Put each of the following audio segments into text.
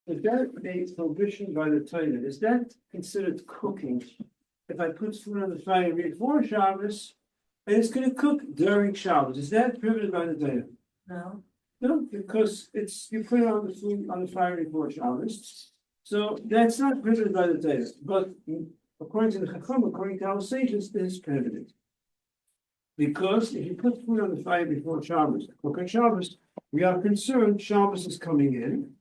Is that a prohibition by the Torah? Is that considered cooking? If I put food on the fire before Shabbos, and it's going to cook during Shabbos, is that prohibited by the Torah? No. No, because it's you put it on the food on the fire before Shabbos, so that's not prohibited by the Torah. But according to the Chacham, according to our sages, it is prohibited. Because if you put food on the fire before Shabbos, cook on Shabbos, we are concerned Shabbos is coming in,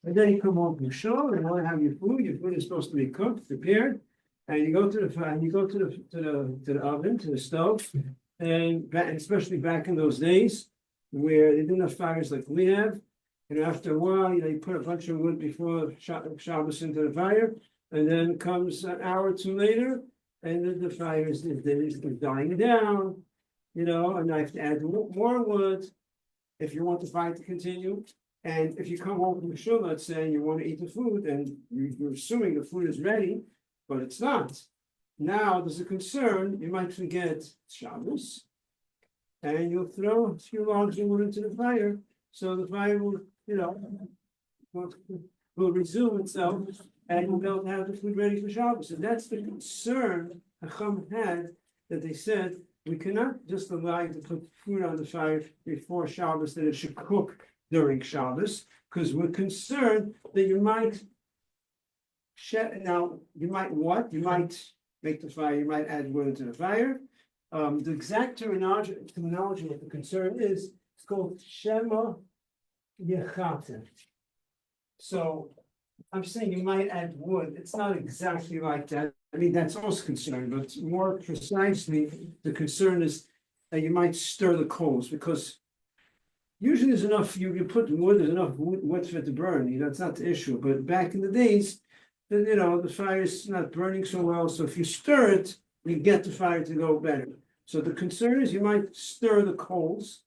and then you come home from Bishul and want to have your food is supposed to be cooked, prepared, and you go to the fire, you go to the oven, to the stove, and especially back in those days where they didn't have fires like we have, and after a while, you put a bunch of wood before Shabbos into the fire, and then comes an hour or two later, and then the fire is dying down, and I have to add more wood if you want the fire to continue. And if you come home from the shul, let's say, and you want to eat the food, and you're assuming the food is ready, but it's not. Now there's a concern, you might forget Shabbos, and you'll throw a few logs of wood into the fire, so the fire will, will resume itself, and we'll be able to have the food ready for Shabbos. And that's the concern Chacham had, that they said, we cannot just allow you to put food on the fire before Shabbos, that it should cook during Shabbos, because we're concerned that you might you might make the fire, you might add wood into the fire. The exact terminology of the concern is, it's called Shema Yechate. So I'm saying you might add wood. It's not exactly like that. I mean, that's also concerned, but more precisely, the concern is that you might stir the coals, because usually there's enough, you put wood, there's enough wood for it to burn, it's not the issue. But back in the days, then, the fire is not burning so well. So if you stir it, you get the fire to go better. So the concern is you might stir the coals.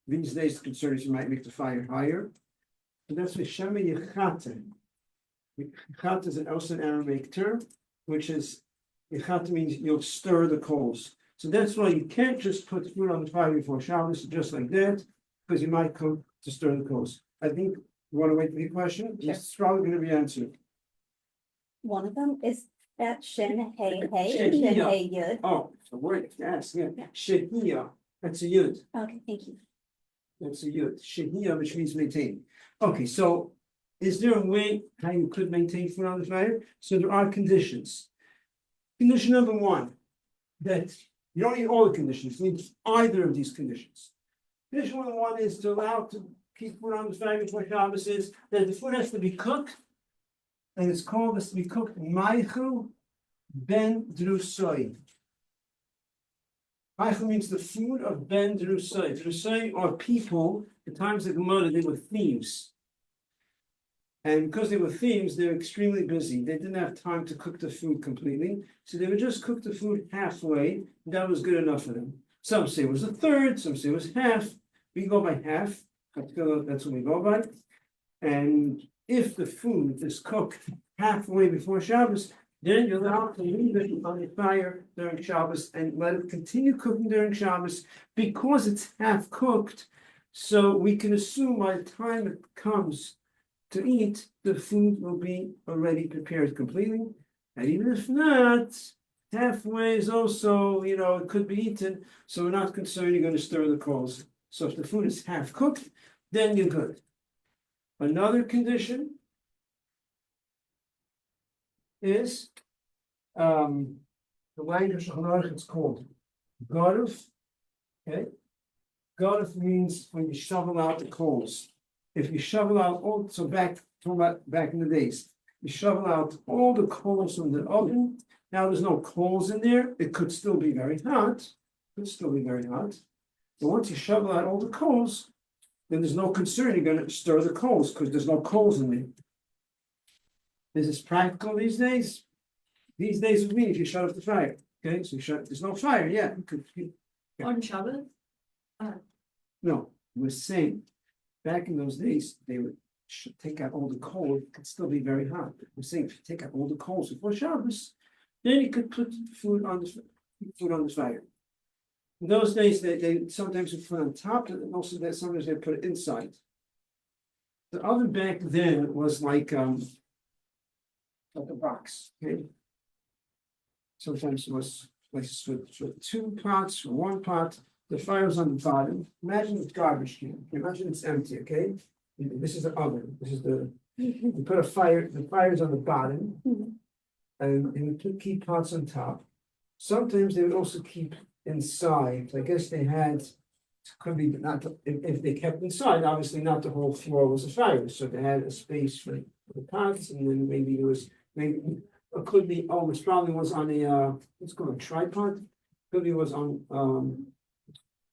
These days, the concern is you might make the fire higher. And that's what Shema Yechate. Yechate is also an Aramaic term, which is, Yechate means you'll stir the coals. So that's why you can't just put food on the fire before Shabbos, just like that, because you might come to stir the coals. I think you want to wait for the question? Sure. It's probably going to be answered. One of them is that Shin Hey Hey, Shehiyah. Shin Hey Yud. Oh, it's a word, yes, yeah. Yeah. Shehiyah, that's a yud. Okay, thank you. That's a yud. Shehiyah, which means maintain. Okay, so is there a way how you could maintain food on the fire? So there are conditions. Condition number one, that you don't need all the conditions, you need either of these conditions. Condition number one is to allow to keep food on the fire before Shabbos is that the food has to be cooked, and it's called has to be cooked Maichu Ben Drusoi. Maichu means the food of Ben Drusoi. Drusoi are people, at times of Gemara, they were thieves. And because they were thieves, they were extremely busy. They didn't have time to cook the food completely. So they would just cook the food halfway, and that was good enough for them. Some say it was a third, some say it was half. We go by half. That's what we go by. And if the food is cooked halfway before Shabbos, then you're allowed to leave it on the fire during Shabbos and let it continue cooking during Shabbos, because it's half cooked. So we can assume by the time it comes to eat, the food will be already prepared completely. And even if not, halfway is also, it could be eaten. So we're not concerned you're going to stir the coals. So if the food is half cooked, then you're good. Another condition is the language of it's called Garuf. Okay, Garuf means when you shovel out the coals. If you shovel out all, so back in the days, you shovel out all the coals from the oven. Now there's no coals in there. It could still be very hot. But once you shovel out all the coals, then there's no concern you're going to stir the coals, because there's no coals in there. Is this practical these days? These days would mean if you shut off the fire. Okay, so there's no fire yet. On Shabbos? No, we're saying back in those days they would take out all the coal. It could still be very hot. We're saying if you take out all the coals before Shabbos, then you could put food on the fire. In those days, they sometimes would put on top, and also that sometimes they put it inside. The oven back then was like a box, okay? Sometimes it was places with two pots, or one pot, the fire's on the bottom. Imagine it's garbage can, imagine it's empty, okay? This is the oven, this is you put a fire, the fire's on the bottom, and you would keep pots on top. Sometimes they would also keep inside, I guess they had, could be not, if they kept inside, obviously not the whole floor was a fire, so they had a space for the pots, and then maybe there was, maybe, it could be, oh, it probably was on a, what's it called, a tripod? Could be was on,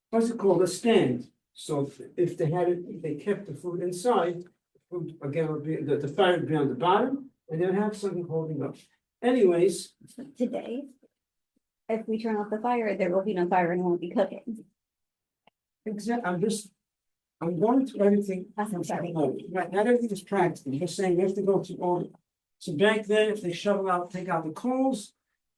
what's it called, a stand, so if they had it, if they kept the food inside, food again would be, the fire would be on the bottom, and they would have something holding up. Anyways, Today, if we turn off the fire, there will be no fire and it won't be cooking. I'm going to everything. I'm sorry. Right, not everything is practical, I'm just saying you have to go to all. So back then, if they shovel out, take out the coals,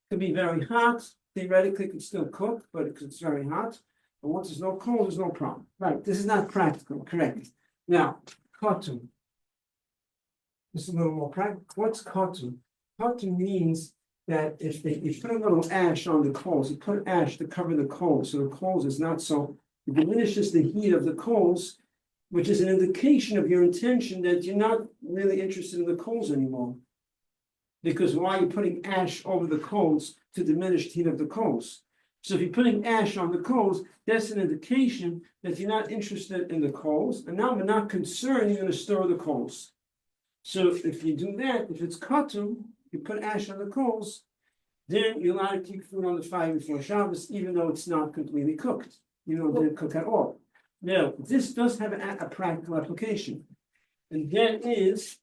it could be very hot, theoretically it could still cook, but it's very hot. But once there's no coal, there's no problem. Right, this is not practical, correct? Now, kotum. This is a little more practical. What's kotum? Kotum means that if you put a little ash on the coals, you put ash to cover the coals, so the coals is not so, it diminishes the heat of the coals, which is an indication of your intention that you're not really interested in the coals anymore. Because why are you putting ash over the coals to diminish the heat of the coals? So if you're putting ash on the coals, that's an indication that you're not interested in the coals, and now we're not concerned you're going to stir the coals. So if you do that, if it's kotum, you put ash on the coals, then you're allowed to keep food on the fire before Shabbos, even though it's not completely cooked. You know, it didn't cook at all. Now, this does have a practical application, and that is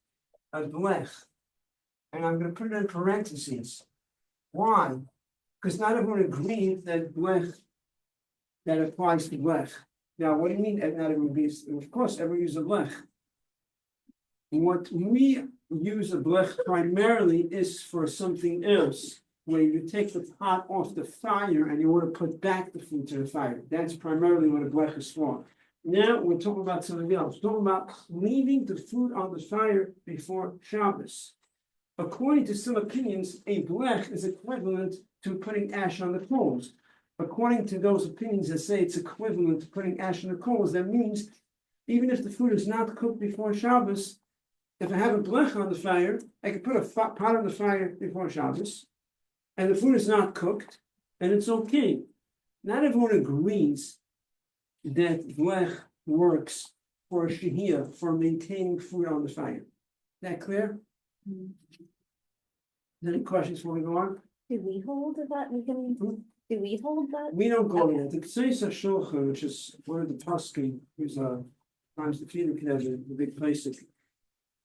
a blech. And I'm going to put it in parentheses. Why? Because not everyone agrees that blech, that applies to blech. Now, what do you mean that not everyone agrees? Of course, everyone uses a blech. What we use a blech primarily is for something else, where you take the pot off the fire and you want to put back the food to the fire. That's primarily what a blech is for. Now we're talking about something else. We're talking about leaving the food on the fire before Shabbos. According to some opinions, a blech is equivalent to putting ash on the coals. According to those opinions that say it's equivalent to putting ash on the coals, that means even if the food is not cooked before Shabbos, if I have a blech on the fire, I can put a pot on the fire before Shabbos, and the food is not cooked, and it's okay. Not everyone agrees that blech works for shehiyah, for maintaining food on the fire. Is that clear? Any questions before we go on? Do we hold that? Do we hold that? We don't go to that. The Kseisa Shulchan, which is one of the Paskin, who's times the Field Knesset, the big place,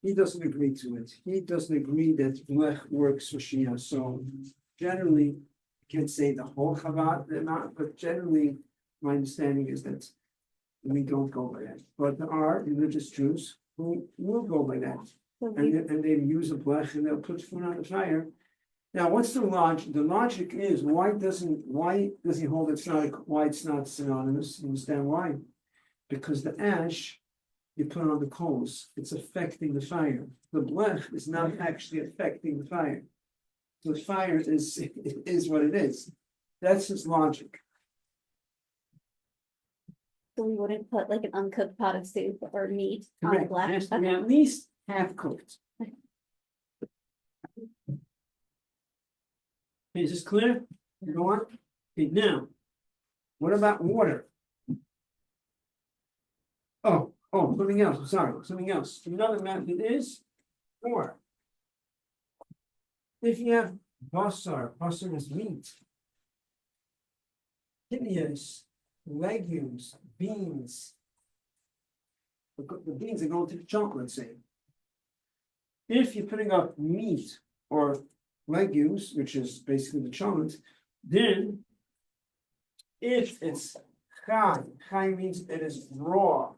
he doesn't agree to it. He doesn't agree that blech works for Shia. So generally, I can't say the whole Chabad, but generally, my understanding is that we don't go by that. But there are religious Jews who will go by that. And they use a blech and they'll put food on the fire. Now, what's the logic? The logic is why does he hold it's not why it's not synonymous? You understand why? Because the ash you put on the coals, it's affecting the fire. The blech is not actually affecting the fire. The fire is what it is. That's his logic. So we wouldn't put like an uncooked pot of soup or meat on Correct. black. It has to be at least half cooked. Is this clear? Go on. Okay, now, what about water? Oh, something else. I'm sorry, something else. Another method is or if you have basar is meat, kidneys, legumes, beans. The beans are going to the chunk, let's say. If you're putting up meat or legumes, which is basically the chocolate, then if it's chai means it is raw.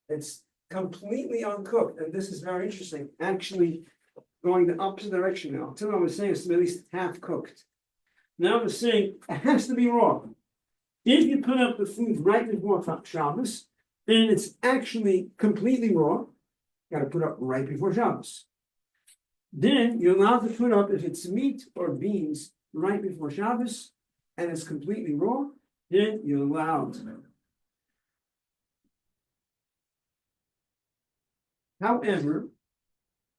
It's completely uncooked, and this is very interesting. Actually, going the opposite direction now. Until I was saying it's at least half cooked. Now I'm saying it has to be raw. If you put up the food right before Shabbos, and it's actually completely raw, gotta put up right before Shabbos. Then you're allowed to put up if it's meat or beans right before Shabbos, and it's completely raw, then you're allowed. However,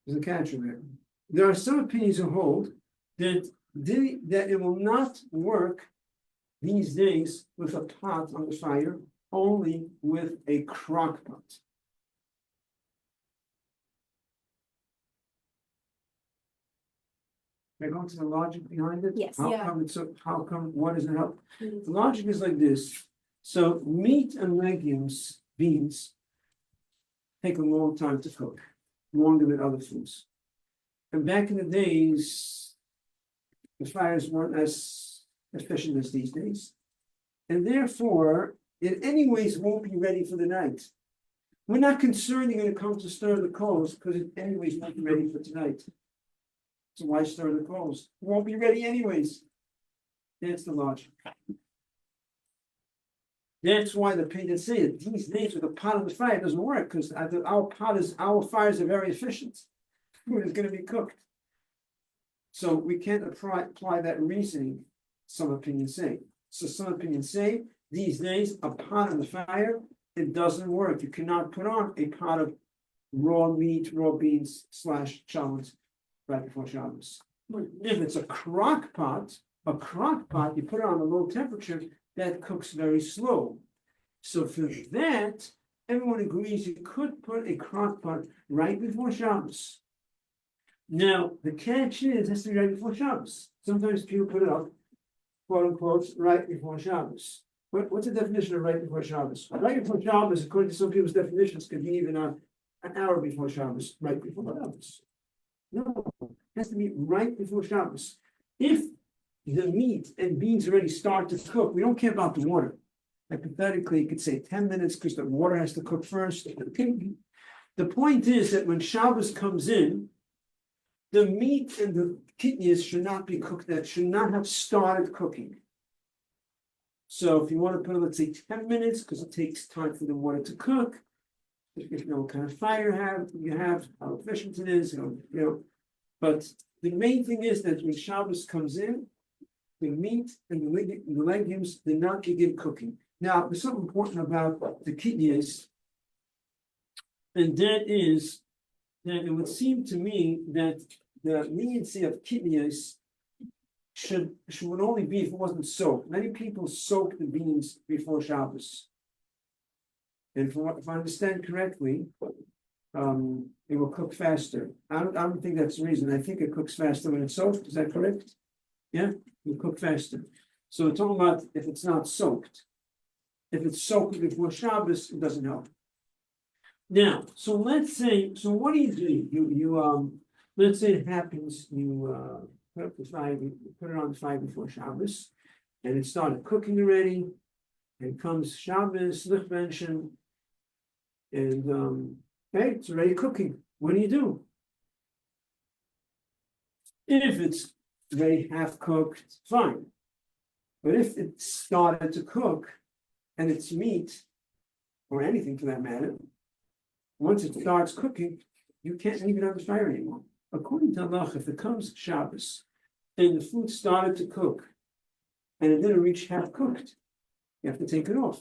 there's a catch in there. There are some opinions who hold that it will not work these days with a pot on the fire, only with a crock pot. Can I go into the logic behind it? Yes. How Yeah. come it's so, how come, what does it help? The logic is like this. So meat and legumes, beans, take a long time to cook, longer than other foods. And back in the days, the fires weren't as efficient as these days. And therefore, it anyways won't be ready for the night. We're not concerned you're gonna come to stir the coals, because it anyways won't be ready for tonight. So why stir the coals? It won't be ready anyways. That's the logic. That's why the painters say that these days with a pot on the fire it doesn't work, because our fires are very efficient. Food is gonna be cooked. So we can't apply that reasoning, some opinions say. So some opinions say, these days, a pot on the fire, it doesn't work. You cannot put on a pot of raw meat, raw beans / challah right before Shabbos. If it's a crock pot, you put it on a low temperature, that cooks very slow. So for that, everyone agrees you could put a crock pot right before Shabbos. Now, the catch is, it has to be right before Shabbos. Sometimes people put it up, quote unquote, right before Shabbos. What's the definition of right before Shabbos? Right before Shabbos, according to some people's definitions, could be even an hour before Shabbos, right before Shabbos. No, it has to be right before Shabbos. If the meat and beans already start to cook, we don't care about the water. Hypothetically, you could say 10 minutes because the water has to cook first. The point is that when Shabbos comes in, the meat and the kidneys should not be cooked, that should not have started cooking. So if you want to put it, let's say 10 minutes, because it takes time for the water to cook, if you know what kind of fire you have, how efficient it is, but the main thing is that when Shabbos comes in, the meat and the legumes, they're not begin cooking. Now, there's something important about the kidneys, and that is that it would seem to me that the leniency of kidneys should only be if it wasn't soaked. Many people soak the beans before Shabbos. And if I understand correctly, it will cook faster. I don't think that's the reason. I think it cooks faster when it's soaked. Is that correct? Yeah, it will cook faster. So it's all about if it's not soaked. If it's soaked before Shabbos, it doesn't help. Now, so let's say, so what do? You let's say it happens, you put up the fire, you put it on the fire before Shabbos, and it started cooking already, and comes Shabbos, Lichbenchen, and hey, it's already cooking. What do? If it's already half cooked, fine. But if it started to cook and it's meat, or anything for that matter, once it starts cooking, you can't leave it on the fire anymore. According to Allah, if it comes Shabbos and the food started to cook and it didn't reach half cooked, you have to take it off.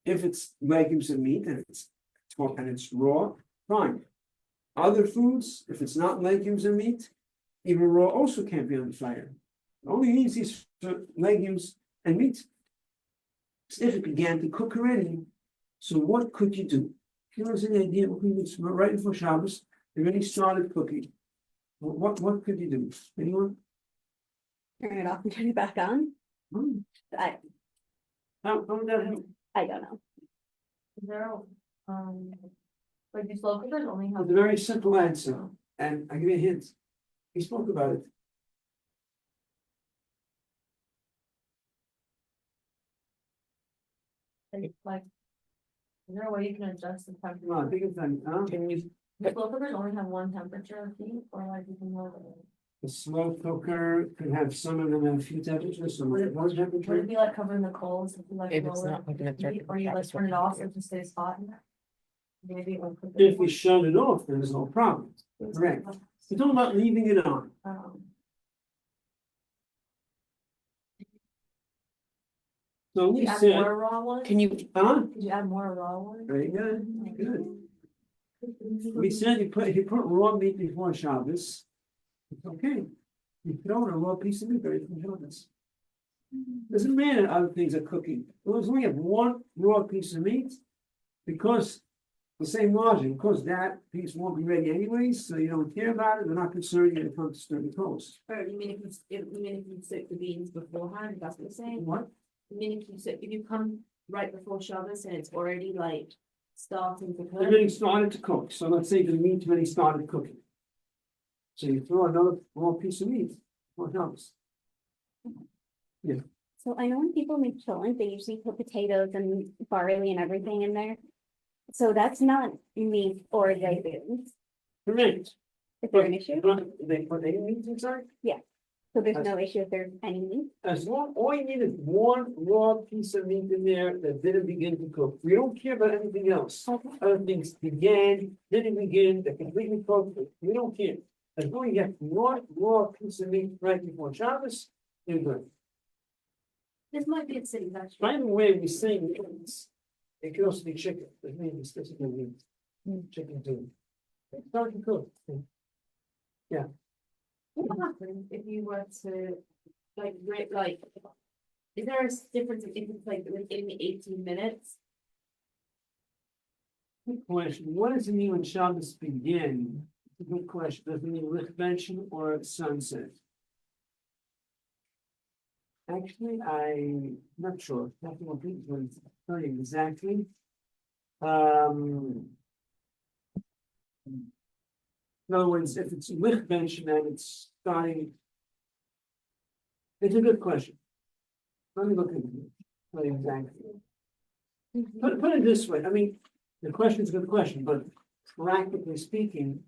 If it's legumes and meat and it's raw, fine. Other foods, if it's not legumes and meat, even raw also can't be on the fire. The only easy is for legumes and meat. If it began to cook already, so what could you do? Give us an idea. Right before Shabbos, it already started cooking. What could you do? Anyone? Turn it off and turn it back on. Hmm. How would that help? I don't know. Is there, like these slow cookers only It's have. a very simple answer, and I give you a hint. He spoke about it. Like, is there a way you can adjust the temperature? Come on, think of that. The slow cookers only have one temperature of heat, or like you can lower it? The slow cooker could have some of them at a few temperatures, some at one Would temperature. it be like covering the coals if you like If it's lower not like an the heat, objective or you like Shabbos turn it one. off if it stays hot? Maybe it won't cook it If we more. shut it off, then there's no problem. Correct. We're talking about leaving it on. So Did we you add said, more raw ones? Can you, huh? Did you add more raw ones? Very good, good. We said if you put raw meat before Shabbos, it's okay. You throw in a raw piece of meat right from Shabbos. Doesn't matter other things are cooking. As long as we have one raw piece of meat, because the same logic, because that piece won't be ready anyways, so you don't care about it, they're not concerned you're gonna come to stir the toast. Or you mean if you soak the beans beforehand, that's what you're saying? What? You mean if you come right before Shabbos and it's already like starting to They're cook? getting started to cook, so let's say the meat's already started cooking. So you throw another raw piece of meat, what helps? So I know when people make chillin, they usually put potatoes and barley and everything in there. So that's not meat or dry foods. Correct. Is there an issue? But they put any meat inside? So there's no issue if there's any meat? As long, all you need is one raw piece of meat in there that didn't begin to cook. We don't care about anything else. Okay. Other things began, didn't begin, they're completely cooked, we don't care. As long as you get one raw piece of meat right before Shabbos, you're good. This might be a silly actually. By the way, we say it could also be chicken, but maybe it's just meat. Chicken too. It's starting to cook. What would happen if you were to like, is there a difference if it's like within the 18 minutes? Good question. What does it mean when Shabbos begin? It's a good question. Does it mean lichbenchen or sunset? Actually, I'm not sure. Nothing will be tell you exactly. In other words, if it's lichbenchen and it's starting. It's a good question. Let me look into it. Tell you exactly. Put it this way. I mean, the question's a good question, but practically speaking,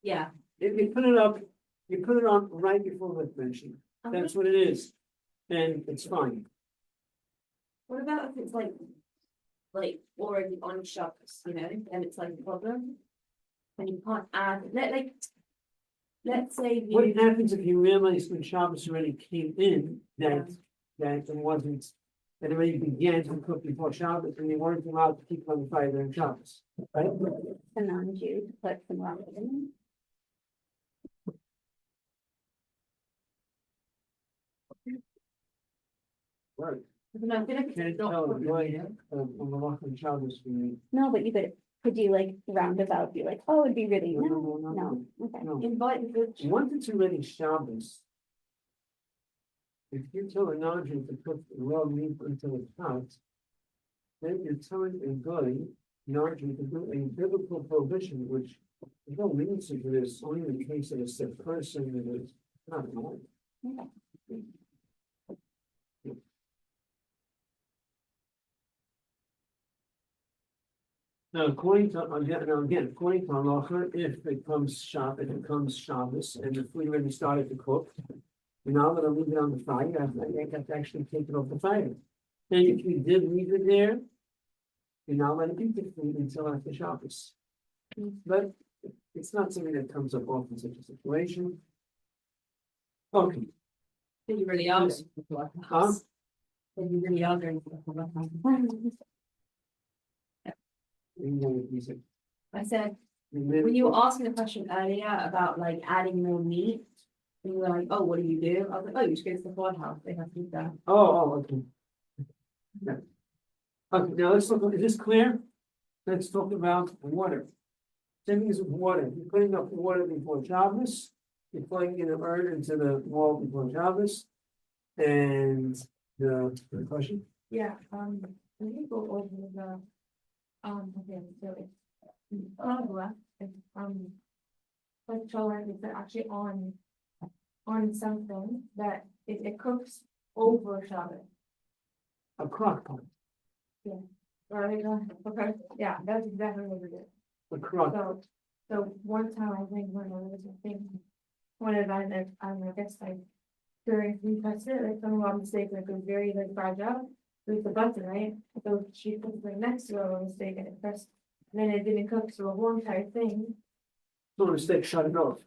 Yeah. if you put it up, you put it on right before lichbenchen. That's what it is. And it's fine. What about if it's like already on Shabbos, you know, and it's like a problem? And you can't add, let's say What you, happens if you realize when Shabbos already came in, that it wasn't, that it already began to cook before Shabbos, and you weren't allowed to keep it on the fire during Shabbos, right? A non-Jew to put some raw meat in Right. no, I feel like Can't it's not. tell, cooking, right, you know? on the walk on Shabbos, we. No, but could you like roundabout be like, oh, it'd be really, No, no, no, no, no, okay. No, Invite the good. once it's already Shabbos. If you tell a non-Jew to cook raw meat until it's hot. Then you're telling a guy, non-Jew, to do a biblical prohibition, which. There's no leniency to this, only in the case of a sick person, that is not wrong. Okay. Now, according to, again, according to halacha, if it comes Shabbos and the food already started to cook. You're not gonna leave it on the fire, you have to actually take it off the fire. And if you did leave it there. You're not letting eat the food until after Shabbos. But it's not something that comes up often in such a situation. Okay. You really are. Yes. Huh? You really are going to. I said, when you were asking a question earlier about like adding more meat, and you were like, oh, what do you do? I was like, oh, you just go to the boardhouse, they have food there. Okay. Yeah. Okay, now let's look, is this clear? Let's talk about water. Same thing as with water, you're putting up water before Shabbos, you're putting in the urn into the wall before Shabbos. And the question? Yeah, we can go over the, okay, so it's, like children is actually on something that it cooks over Shabbos. A crock pot, Right, okay, yeah, that's exactly what it is. a crock, So one time I think when I was a thing, one event, I guess like during we pressed it, like someone got mistaken, like it was very like fragile. It was the button, right? So she put it right next to her by mistake and it pressed, and then it didn't cook, so the whole entire thing, No mistake, shut it off.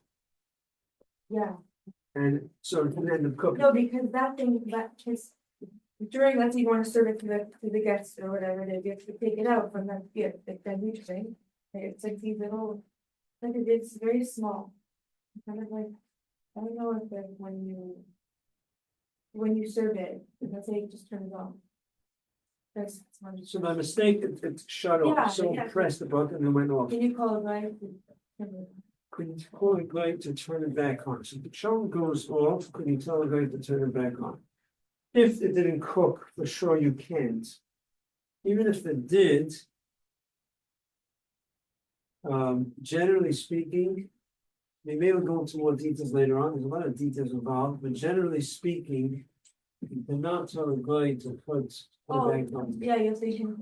yeah. And so it didn't end up cooking. No, because that thing, that just during, let's say you wanna serve it to the guests or whatever, they get to take it out from that gift, like that huge thing. It's like these little, like it's very small. Kind of like, I don't know if like when you serve it, let's say you just turn it off. There's. So by mistake, it shut off, Yeah, so yeah. pressed the button and it went off. Can you call it right? Could you call it guy to turn it back on? So if the charm goes off, could you tell the guy to turn it back on? If it didn't cook, for sure you can't. Even if it did, generally speaking, we may go into more details later on, there's a lot of details involved, but generally speaking, you cannot tell a guy to put it back on. Yeah, you're saying.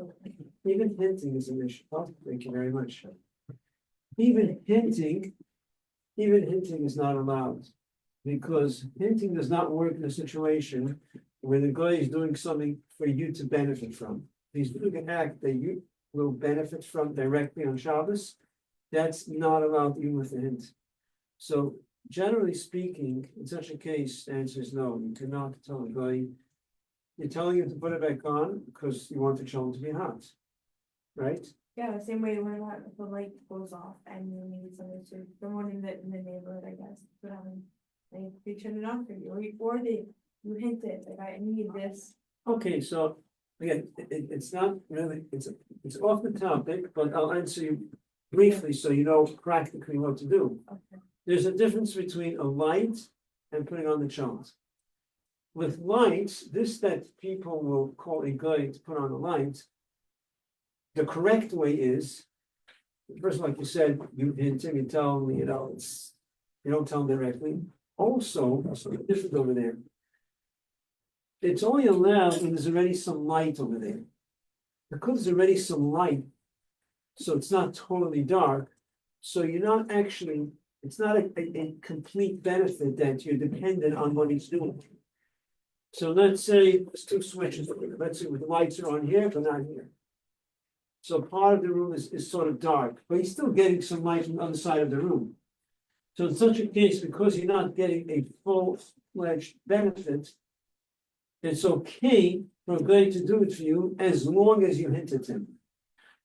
Even hinting is an issue. Oh, thank you very much. Even hinting is not allowed. Because hinting does not work in a situation where the guy is doing something for you to benefit from. He's doing an act that you will benefit from directly on Shabbos. That's not allowed even with a hint. So generally speaking, in such a case, the answer is no. You cannot tell a guy. You're telling him to put it back on because you want the children to be hot. Right? Yeah, the same way when the light goes off and you need somebody to, someone in the neighborhood, I guess, put on. They turn it on for you, or you hint it, like I need this. Okay, so again, it's not really, it's off the topic, but I'll answer you briefly so you know practically what to do. Okay. There's a difference between a light and putting on the chant. With lights, this that people will call a guy to put on a light, the correct way is, first, like you said, you hint him, you tell him, you know, you don't tell him directly. Also, something different over there. It's only allowed when there's already some light over there. Because there's already some light, so it's not totally dark, so you're not actually, it's not a complete benefit that you're dependent on what he's doing. So let's say there's two switches, let's say the lights are on here, but not here. So part of the room is sort of dark, but he's still getting some light from the other side of the room. So in such a case, because you're not getting a full-fledged benefit, it's okay for a guy to do it for you as long as you hint at him.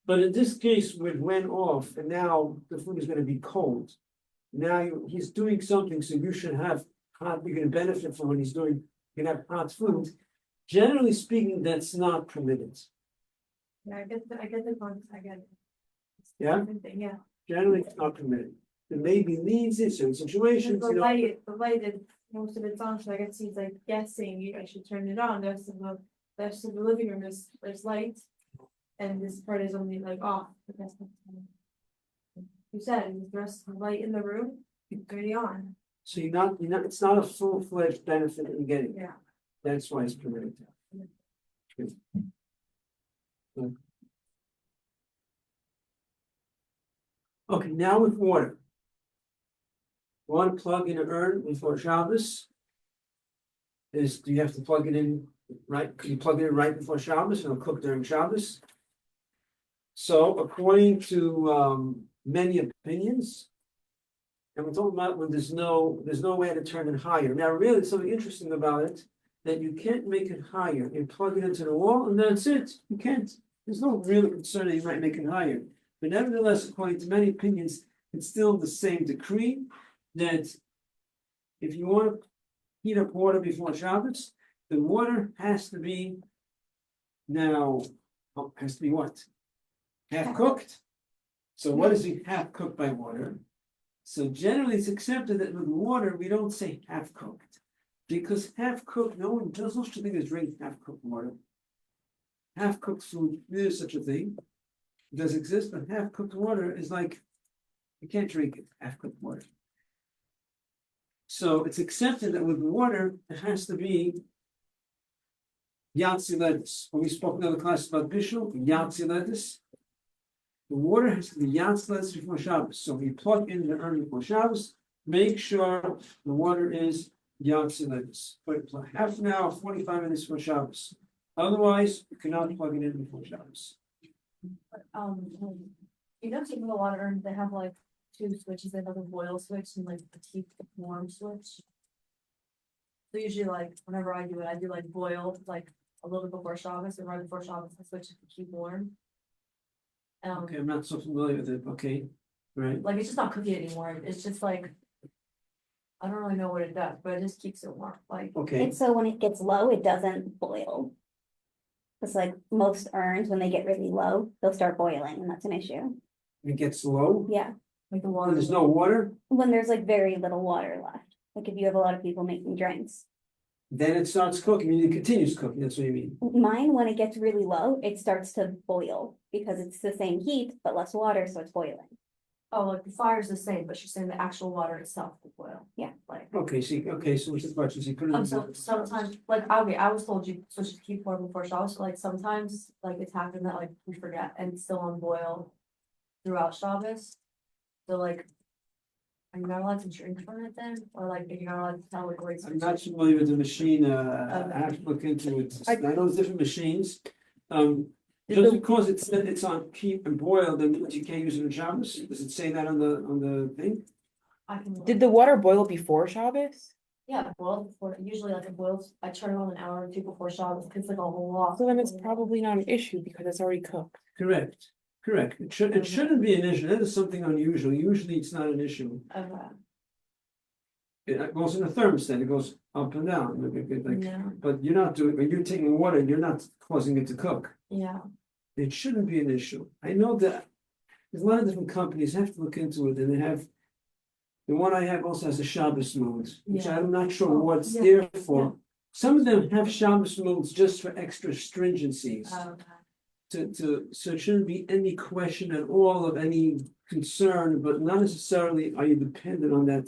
But in this case, where it went off and now the food is going to be cold. Now he's doing something, so you should have hot, you're going to benefit from when he's doing, you can have hot food. Generally speaking, that's not permitted. Yeah, I get the point, I get it. It's a Yeah? different thing, yeah. Generally, it's not permitted. There may be needs in certain situations, The you know. light is, most of it's on, so I guess he's like guessing, I should turn it on, the rest of the living room is, there's light. And this part is only like off, but that's not. You said, the rest of the light in the room, it's already on, So you're not, it's not a full-fledged benefit that you're getting. yeah. That's why it's permitted. Good. Good. Okay, now with water. You want to plug in an urn before Shabbos? Do you have to plug it in, right? Can you plug it in right before Shabbos and it'll cook during Shabbos? So according to many opinions, and we're talking about when there's no way to turn it higher. Now, really, something interesting about it, that you can't make it higher. You plug it into the wall and that's it. You can't. There's no real concern that you might make it higher. But nevertheless, according to many opinions, it's still the same decree that if you want to heat up water before Shabbos, the water has to be has to be what? Half cooked. So what is it half cooked by water? So generally it's accepted that with water, we don't say half cooked. Because half cooked, no one does such a thing as drink half cooked water. Half cooked food, there is such a thing. It does exist, but half cooked water is like, you can't drink it, half cooked water. So it's accepted that with water, it has to be Yatsi lettuce. When we spoke in other classes about Bishul, Yatsi lettuce. The water has to be Yatsi lettuce before Shabbos. So when you plug in the urn before Shabbos, make sure the water is Yatzilis. But for half an hour, 45 minutes for Shabbos. Otherwise, you cannot plug it in before Shabbos. You know, taking the water, and they have like two switches, they have a boil switch and like a keep warm switch. So usually like, whenever I do like boil, like a little bit before Shabbos, and right before Shabbos, I switch it to keep warm. Okay, I'm not so familiar with it, okay, right? Like, it's just not cooking anymore, it's just like. I don't really know what it does, but it just keeps it warm, like, Okay, It's so when it gets low, it doesn't boil. It's like most urns, when they get really low, they'll start boiling, and that's an issue. it gets low, Yeah, like the water. there's no water, when there's like very little water left, like if you have a lot of people making drinks. then it starts cooking, and it continues cooking, that's what you mean. Mine, when it gets really low, it starts to boil because it's the same heat, but less water, so it's boiling. Oh, like the fire's the same, but she's saying the actual water itself will boil. Yeah. Like, Okay, so what's the question, so you couldn't. so sometimes, like, okay, I was told you switch to keep warm before Shabbos, so like sometimes, like, it's happened that like we forget and it's still on boil. Throughout Shabbos. So like. Are you not allowed to drink from it then, or like, are you not allowed to tell like where it's. I'm not familiar with the machine, I have to look into it, I know there's different machines. Just because it's on keep and boil, then you can't use it in Shabbos, does it say that on the thing? I can. look. Did the water boil before Shabbos? Yeah, well, before, usually like it boils, I turn it on an hour or two before Shabbos, cause it's like a whole lot. So then it's probably not an issue because it's already cooked. Correct, it shouldn't be an issue, that is something unusual, usually it's not an issue. Okay, It goes in a thermostat, it goes up and down, like, yeah, but you're not doing, when you're taking water, you're not causing it to cook. yeah, It shouldn't be an issue. I know that there's a lot of different companies, I have to look into it, and they have. The one I have also has a Shabbos mode, which Yeah. I'm not sure Oh, what's yeah, there for. Some of them have Shabbos modes just for extra stringencies. okay, So it shouldn't be any question at all of any concern, but not necessarily are you dependent on that.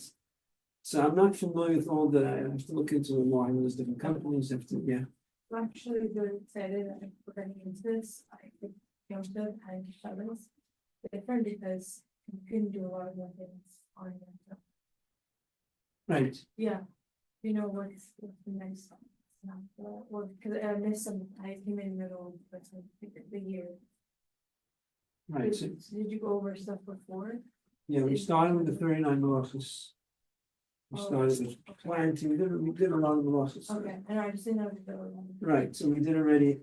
So I'm not familiar with all that, I have to look into it more, I know there's different companies, have to, yeah. I'm actually very excited that we're getting into this, I think, Yom and Shabbos. Different because you can do a lot of more things on your. Right, Yeah, you know, what's the next. Well, because I missed some, I came in the middle of the year. right, so, Did you go over stuff before? yeah, we started with the 39 malachos. We Oh, started with planting, we did a lot of malachos. Okay, and I just didn't know if there were one. Right, so we did already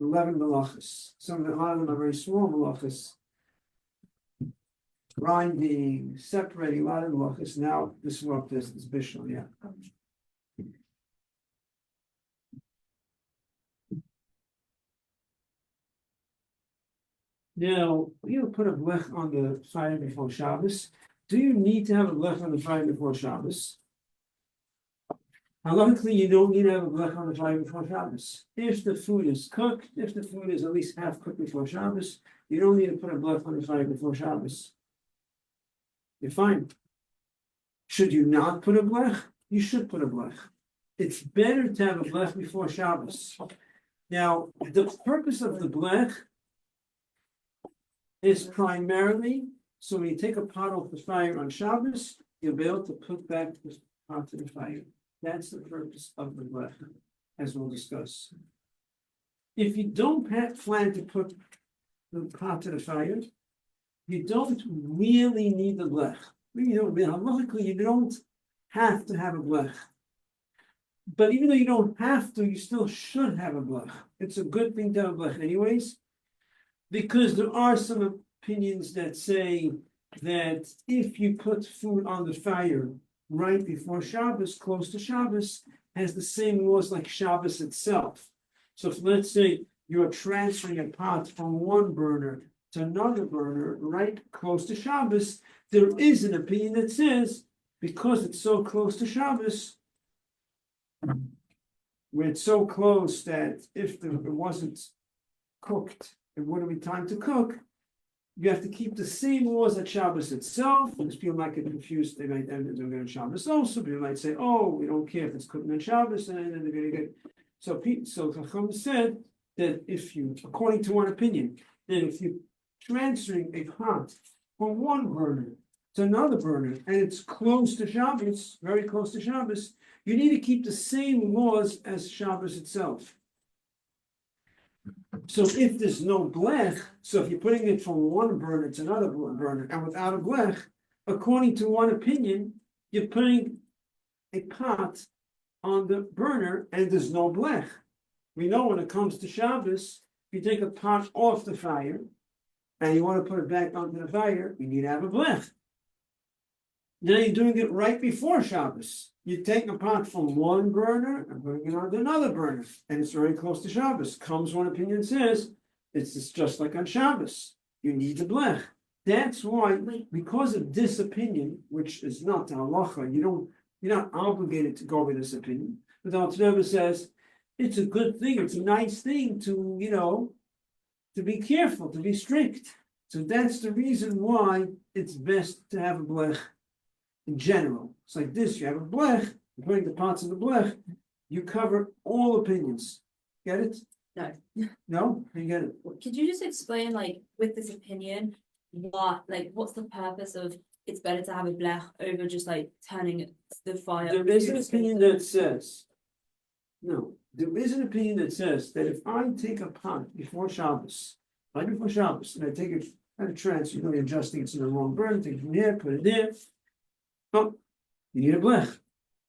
11 malachas. A lot of them are very small malachas. Grinding, separating, a lot of malachas. Now this work is Bishul, yeah. Now, you put a blech on the fire before Shabbos. Do you need to have a blech on the fire before Shabbos? Halachically, you don't need to have a blech on the fire before Shabbos. If the food is cooked, if the food is at least half cooked before Shabbos, you don't need to put a blech on the fire before Shabbos. You're fine. Should you not put a blech? You should put a blech. It's better to have a blech before Shabbos. Now, the purpose of the blech is primarily, so when you take a pot off the fire on Shabbos, you'll be able to put back the pot to the fire. That's the purpose of the blech, as we'll discuss. If you don't plan to put the pot to the fire, you don't really need the blech. Halachically, you don't have to have a blech. But even though you don't have to, you still should have a blech. It's a good thing to have a blech anyways. Because there are some opinions that say that if you put food on the fire right before Shabbos, close to Shabbos, has the same laws like Shabbos itself. So if, let's say you're transferring a pot from one burner to another burner right close to Shabbos, there is an opinion that says, because it's so close to Shabbos, where it's so close that if it wasn't cooked, it wouldn't be time to cook. You have to keep the same laws at Shabbos itself, because people might get confused. They might end up doing it on Shabbos also. People might say, "Oh, we don't care if it's cooking on Shabbos," and then they're going to get. So Chacham said that if you, according to one opinion, that if you transferring a pot from one burner to another burner, and it's close to Shabbos, very close to Shabbos, you need to keep the same laws as Shabbos itself. So if there's no blech, so if you're putting it from one burner to another burner and without a blech, according to one opinion, you're putting a pot on the burner and there's no blech. We know when it comes to Shabbos, if you take a pot off the fire and you want to put it back onto the fire, you need to have a blech. Now you're doing it right before Shabbos. You take a pot from one burner and putting it onto another burner, and it's very close to Shabbos. Comes one opinion says it's just like on Shabbos. You need the blech. That's why, because of this opinion, which is not the halacha, you're not obligated to go with this opinion. But the Osdoba says it's a good thing, it's a nice thing to to be careful, to be strict. So that's the reason why it's best to have a blech. In general, it's like this: you have a blech, you're putting the pots in the blech, you cover all opinions. Get it? No. No? You get it? Could you just explain, like, with this opinion, what's the purpose of it's better to have a blech over just like turning the fire? There is an opinion that says, no, there is an opinion that says that if I take a pot before Shabbos, right before Shabbos, and I take it at a trance, you're really adjusting it to the wrong burn, take it from here, put it there. Oh, you need a blech.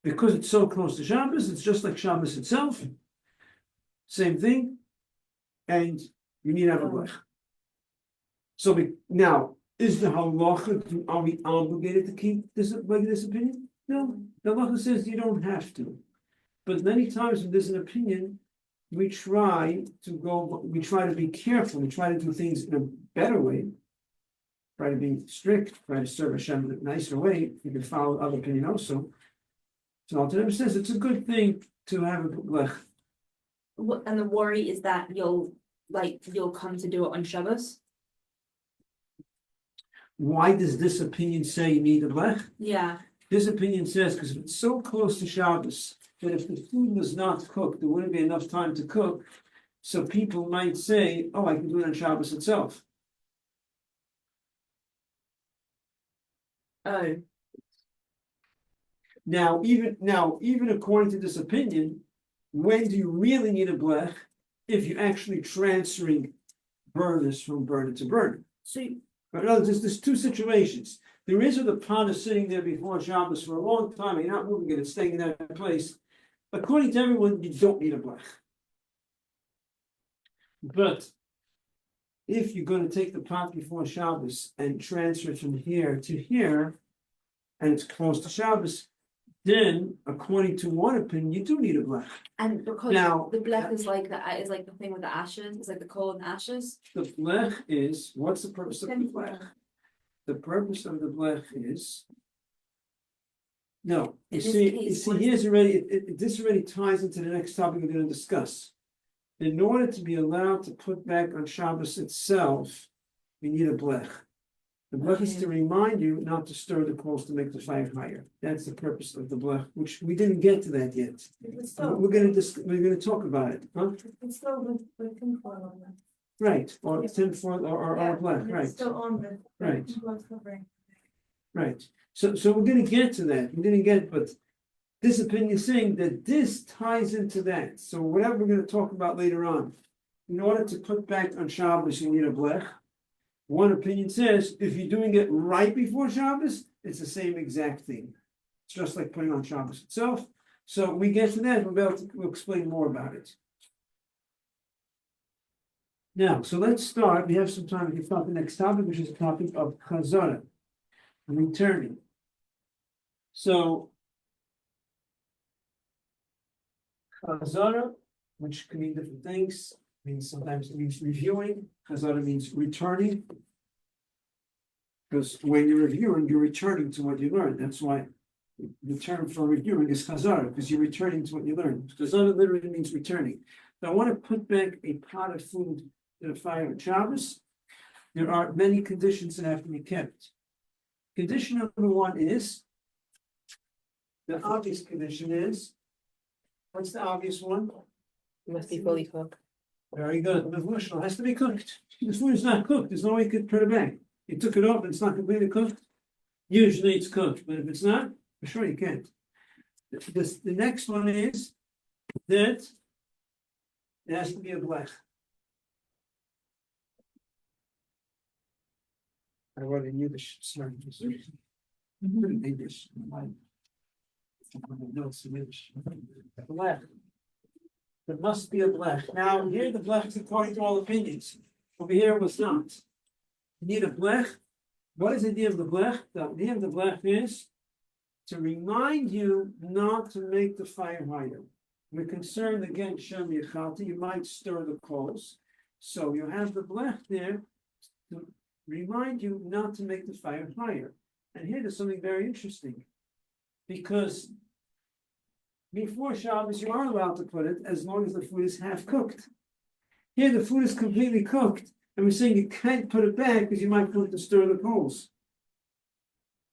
Because it's so close to Shabbos, it's just like Shabbos itself. Same thing. And you need to have a blech. So now, is the halacha, are we obligated to keep this opinion? No. The halacha says you don't have to. But many times when there's an opinion, we try to be careful, we try to do things in a better way. Try to be strict, try to serve Hashem in a nicer way. You can follow other opinion also. So Osdoba says it's a good thing to have a blech. And the worry is that you'll come to do it on Shabbos. Why does this opinion say you need a blech? Yeah. This opinion says because it's so close to Shabbos that if the food was not cooked, there wouldn't be enough time to cook. So people might say, "Oh, I can do it on Shabbos itself." Oh. Now, even according to this opinion, when do you really need a blech? If you're actually transferring burners from burner to burner. So But no, there's two situations. There is where the pot is sitting there before Shabbos for a long time, and you're not moving it, it's staying in that place. According to everyone, you don't need a blech. But if you're going to take the pot before Shabbos and transfer it from here to here, and it's close to Shabbos, then according to one opinion, you do need a blech. and because Now- the blech is like the thing with the ashes, it's like the coal and the ashes. The blech is, what's the purpose of the blech? The purpose of the blech is. No, you In this see, case, what is here's already, this already ties into the next topic we're gonna discuss. In order to be allowed to put back on Shabbos itself, you need a blech. The blech is to remind you not to stir the coals to make the fire higher. That's the purpose of the blech, which we didn't get to that yet. It's still, We're gonna talk about it, huh? it's still with tinfoil on that. Right, or tinfoil or Yeah, blech, and right. it's still on the. Right. tinfoil covering. Right, so we're gonna get to that, but this opinion is saying that this ties into that, so whatever we're gonna talk about later on. In order to put back on Shabbos, you need a blech. One opinion says, if you're doing it right before Shabbos, it's the same exact thing. It's just like putting on Shabbos itself, so we get to that, we'll explain more about it. Now, so let's start, we have some time to start the next topic, which is the topic of Chazara. Returning. So, Chazara, which can mean different things, sometimes it means reviewing. Chazara means returning. Because when you're reviewing, you're returning to what you learned. That's why the term for reviewing is Chazara, because you're returning to what you learned. Chazara literally means returning. Now, I want to put back a pot of food in a fire on Shabbos. There are many conditions that have to be kept. Condition number one is, the obvious condition is, what's the obvious one? It must be fully cooked. Very good, the Bishul has to be cooked. The food is not cooked, there's no way you could put it back. You took it off and it's not completely cooked. Usually it's cooked, but if it's not, for sure you can't. The next one is that it has to be a blech. I wrote in Yiddish, sorry. In English. Notes in Yiddish. Blech. There must be a blech. Now, here the blech is according to all opinions. Over here it was not. You need a blech. What is the idea of the blech? The idea of the blech is to remind you not to make the fire higher. We're concerned against Shem Yechalti, you might stir the coals. So you have the blech there to remind you not to make the fire higher. And here there's something very interesting. Because before Shabbos, you are allowed to put it as long as the food is half cooked. Here the food is completely cooked. And we're saying you can't put it back because you might put it to stir the coals.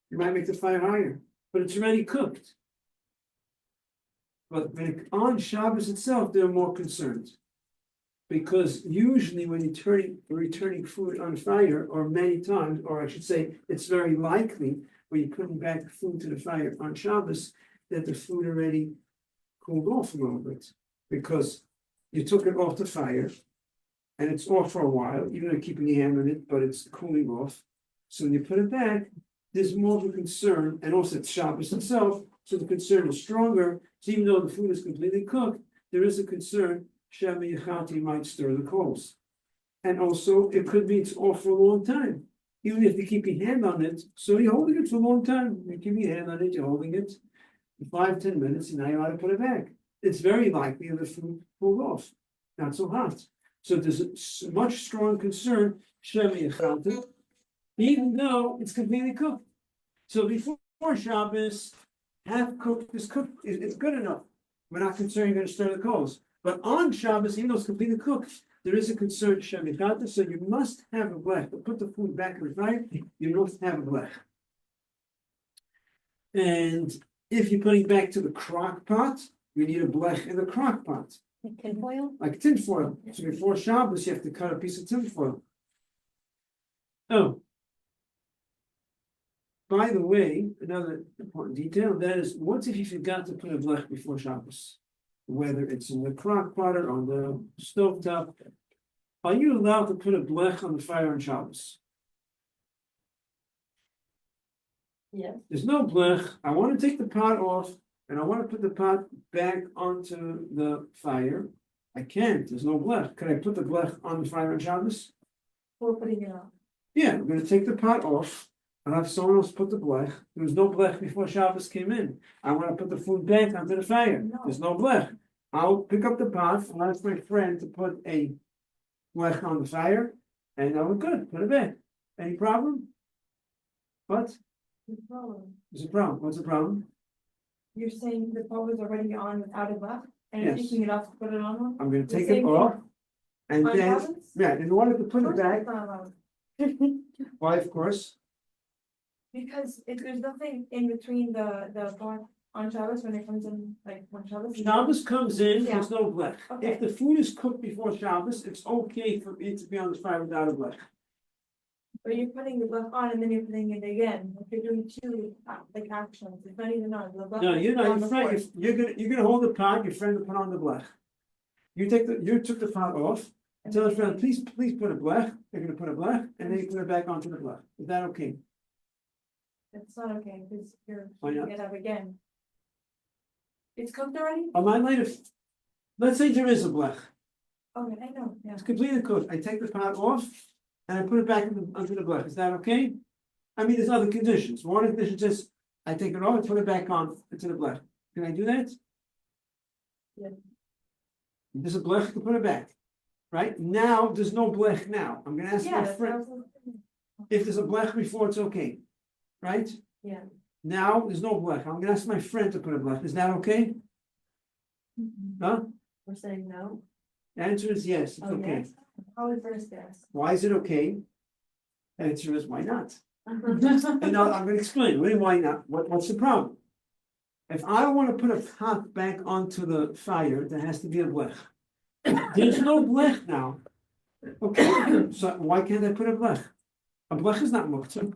You might make the fire higher, but it's already cooked. But on Shabbos itself, they're more concerned. Because usually when you're returning food on fire, or many times, or I should say, it's very likely when you're putting back food to the fire on Shabbos, that the food already cooled off a little bit. Because you took it off the fire, and it's off for a while, even though keeping your hand on it, but it's cooling off. So when you put it back, there's more of a concern, and also it's Shabbos itself, so the concern is stronger. So even though the food is completely cooked, there is a concern, Shem Yechati might stir the coals. And also, it could be it's off for a long time. Even if you keep your hand on it, so you're holding it for a long time. You keep your hand on it, you're holding it 5-10 minutes, and now you ought to put it back. It's very likely that the food pulled off, not so hot. So there's a much stronger concern, Shem Yechati, even though it's completely cooked. So before Shabbos, half cooked is cooked, it's good enough. We're not concerned you're going to stir the coals. But on Shabbos, even though it's completely cooked, there is a concern, Shem Yechati, so you must have a blech. To put the food back in the fire, you must have a blech. And if you're putting back to the crock pot, you need a blech in the crock pot. Like tinfoil? Like tinfoil. So before Shabbos, you have to cut a piece of tinfoil. Oh. By the way, another important detail, that is, what if you forgot to put a blech before Shabbos? Whether it's in the crock pot or on the stovetop, are you allowed to put a blech on the fire on Shabbos? Yes. There's no blech. I want to take the pot off and I want to put the pot back onto the fire. I can't. There's no blech. Can I put the blech on the fire on Shabbos? We're putting it on. Yeah, I'm going to take the pot off and have someone else put the blech. There was no blech before Shabbos came in. I want to put the food back onto the fire. No. There's no blech. I'll pick up the pot and ask my friend to put a blech on the fire, and we're good. Put it back. Any problem? What? The problem. There's a problem. What's the problem? You're saying the pot was already on without a blech, and you're Yes. taking it off to put it on one? I'm going to The take it same off, and On then Shabbos? yeah, in order to put Of it course back. it's not allowed. Why? Of course. Because if there's nothing in between the pot on Shabbos when it comes in, like when Shabbos. Shabbos comes in. Yeah. There's no blech. Okay. If the food is cooked before Shabbos, it's okay for it to be on the fire without a blech. But you're putting the blech on and then you're putting it again, like you're doing two, like actions, it's not even on, the blech. No, you're is not. on Your the friend, force. you're gonna hold the pot. Your friend will put on the blech. You took the pot off. And tell your friend, please put a blech. They're gonna put a blech, and then you put it back onto the blech. Is that okay? It's not okay, because you're Why not? heating it up again. It's cooked already? Am I later? Let's say there is a blech. Okay, I know, yeah. It's completely cooked. I take the pot off and I put it back onto the blech. Is that okay? I mean, there's other conditions. One of the conditions is I take it off and put it back on into the blech. Can I do that? Yeah. If there's a blech, I can put it back. Right? Now, there's no blech now. I'm gonna ask Yeah, my that's friend. what I was- If there's a blech before, it's okay. Right? yeah. Now, there's no blech. I'm gonna ask my friend to put a blech. Is that okay? Huh? We're saying no? The answer is yes, it's Oh, okay. yes? Probably first guess. Why is it okay? The answer is why not? And now I'm gonna explain, what do you mean, why not? What's the problem? If I wanna put a pot back onto the fire, there has to be a blech. There's no blech now. Okay, so why can't I put a blech? A blech is not muktzah.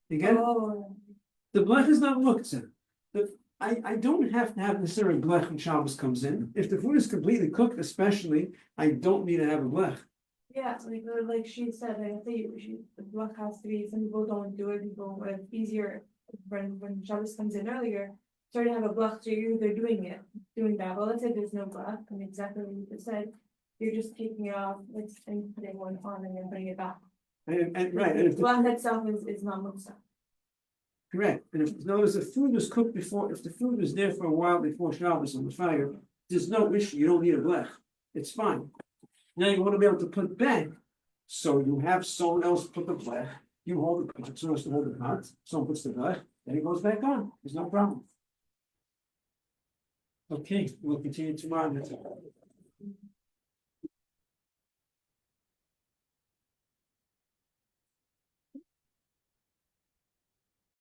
You get it? Oh, The blech is not muktzah. I don't have to have necessarily blech when Shabbos comes in. If the food is completely cooked, especially, I don't need to have a blech. Yeah, like she said, I think the block has to be, some people don't do it, people, it's easier when Shabbos comes in earlier. Sorry to have a block, so you're either doing that, well, let's say there's no block, and exactly what you just said. You're just taking it off, and putting one on and then putting it back. And right, and if the Block itself is not muktzah. correct, and if, in other words, the food was cooked before, if the food was there for a while before Shabbos on the fire, there's no issue, you don't need a blech, it's fine. Now you wanna be able to put it back, so you have someone else put the blech, you hold the pot, someone else to hold the pot, someone puts the blech, then it goes back on, there's no problem. Okay, we'll continue tomorrow.